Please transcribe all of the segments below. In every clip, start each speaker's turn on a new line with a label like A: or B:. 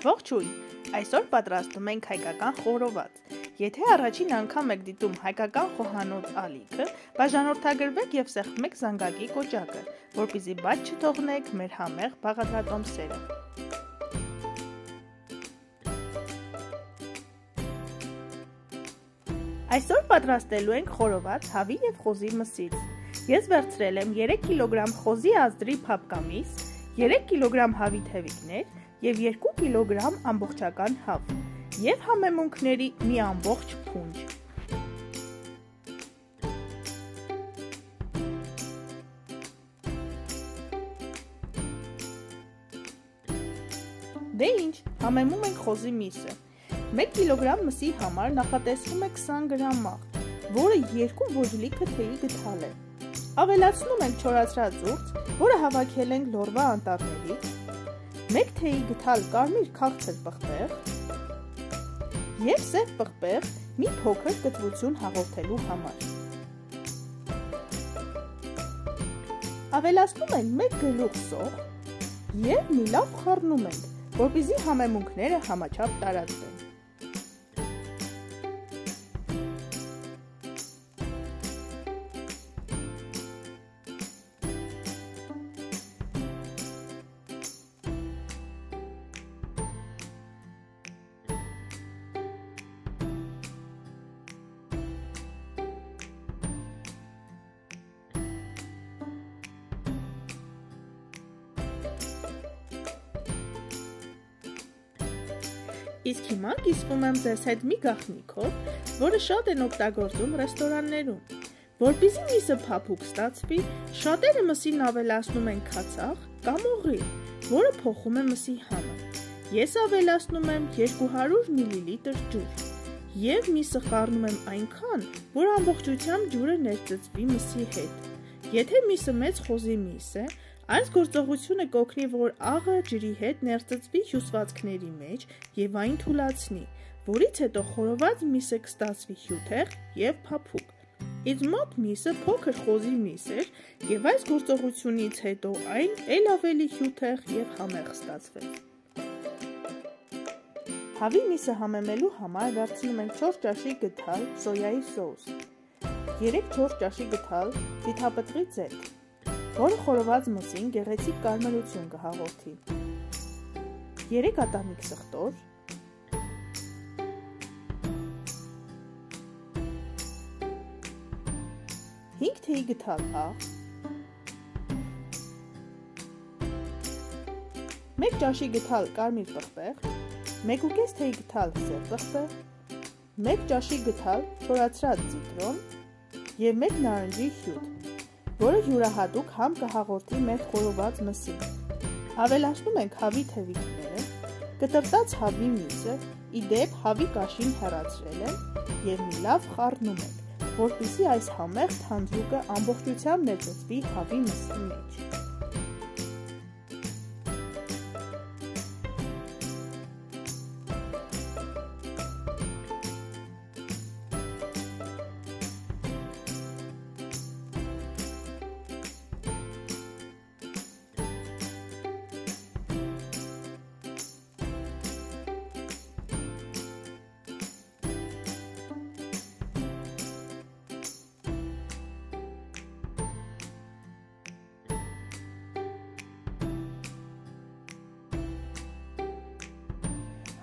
A: Ողջույն, այսօր պատրաստում ենք հայկական խորոված։ Եթե առաջին անգամ եք դիտում հայկական խոհանոց ալիքը, բաժանորդագրվեք և սեղմեք զանգակի կոճակը, որպեսզի բաց չթողնեք մեր համեղ բաղադրատոմսերը։ Այսօր պատրաստելու ենք խորոված հավի և խոզի մսից։ Ես վերցրել եմ 3 կգ խոզի ազդրի փափկամիս, 3 կգ հավի թևիկներ և 2 կգ ամբողջական հավ և համեմունքների մի ամբողջ փունջ։ Դե ինչ, համեմում ենք խոզի միսը։ 1 կգ մսի համար նախատեսվում է 20 գ աղ, որը 2 ոչ լիքը թեյի գդալ է։ Ավելացնում ենք չորացրած ուրց, որը հավաքել ենք լորվա անտառներից, 1 թեյի գդալ կարմիր քաղցր պղպեղ և սև պղպեղ մի փոքր կտրություն հաղորդելու համար։ Ավելացնում ենք 1 գլուխ սող և մի լավ խառնում ենք, որպեսզի համեմունքները համաչափ տարածվեն։ Իսկ հիմա կիսվում եմ ձեզ հետ մի գաղտնիքով, որը շատ են օգտագործում ռեստորաններում։ Որպեսզի միսը փափուկ ստացվի, շատերը մսին ավելացնում են քացախ կամ օղի, որը փոխում է մսի համը։ Ես ավելացնում եմ 200 մլ ջուր և միսը խառնում եմ այնքան, որ ամբողջությամբ ջուրը ներծծվի մսի հետ։ Եթե միսը մեծ խոզի միս է, այս գործողությունը կօգնի, որ աղը ջրի հետ ներծծվի հյուսվածքների մեջ և այն թուլացնի, որից հետո խորոված միսը կստացվի հյութեղ և փափուկ։ Ինձ մոտ միսը փոքր խոզի միս էր և այս գործողությունից հետո այն էլ ավելի հյութեղ և համեղ ստացվեց։ Հավի միսը համեմելու համար վերցնում ենք 4 ճաշի գդալ սոյայի սոուս, 3-4 ճաշի գդալ ձիթապտղի ձեթ, որը խորոված մսին գեղեցիկ կարմրություն կհաղորդի, 3 ատամիկ սխտոր, 5 թեյի գդալ աղ, 1 ճաշի գդալ կարմիր պղպեղ, 1,5 թեյի գդալ սև պղպեղ, 1 ճաշի գդալ չորացրած ծիտրոն և 1 նարնջի հյութ, որը յուրահատուկ համ կհաղորդի մեր խորոված մսին։ Ավելացնում ենք հավի թևիկները, կտրտած հավի միսը, ի դեպ հավի կաշին հեռացրել եմ և մի լավ խառնում ենք, որպեսզի այս համեղ թանձրուկը ամբողջությամբ ներծծվի հավի մսի մեջ։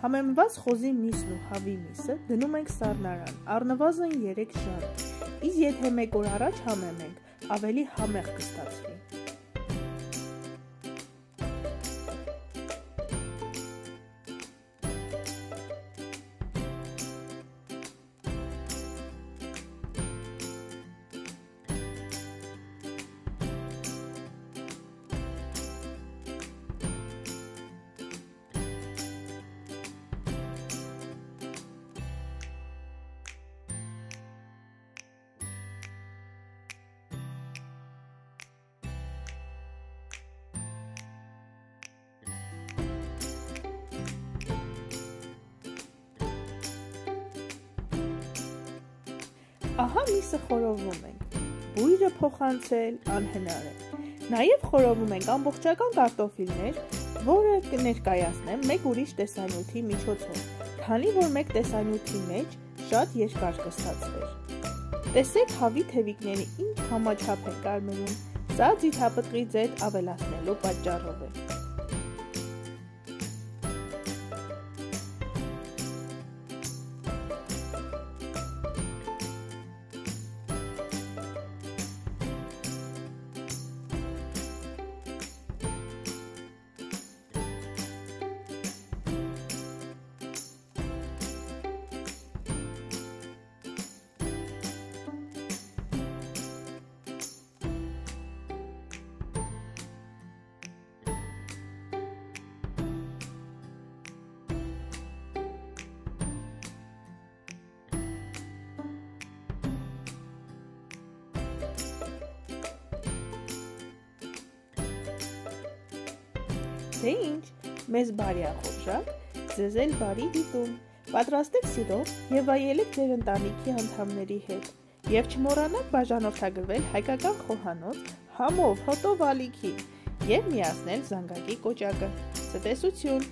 A: Համեմված խոզի միսն ու հավի միսը դնում ենք սառնարան, առնվազն 3 ժամ, իսկ եթե 1 օր առաջ համեմենք, ավելի համեղ կստացվի։ Ահա միսը խորովում ենք, բույրը փոխանցել անհնար է։ Նաև խորովում ենք ամբողջական կարտոֆիլներ, որը կներկայացնեմ մեկ ուրիշ տեսանյութի միջոցով, քանի որ մեկ տեսանյութի մեջ շատ երկար կստացվեր։ Տեսեք հավի թևիկների ինչ համաչափ են կարմրում, սա ձիթապտղի ձետ ավելացնելու պատճառով է։ Թե ինչ, մեզ բարի ախորժակ, ձեզ էլ բարի դիտում, պատրաստեք սիրով և վայելեք ձեր ընտանիքի անդամների հետ, և չմոռանաք բաժանորդագրվել հայկական խոհանոց համով հոտով ալիքին և միացնել զանգակի կոճակը։ Ցտեսություն։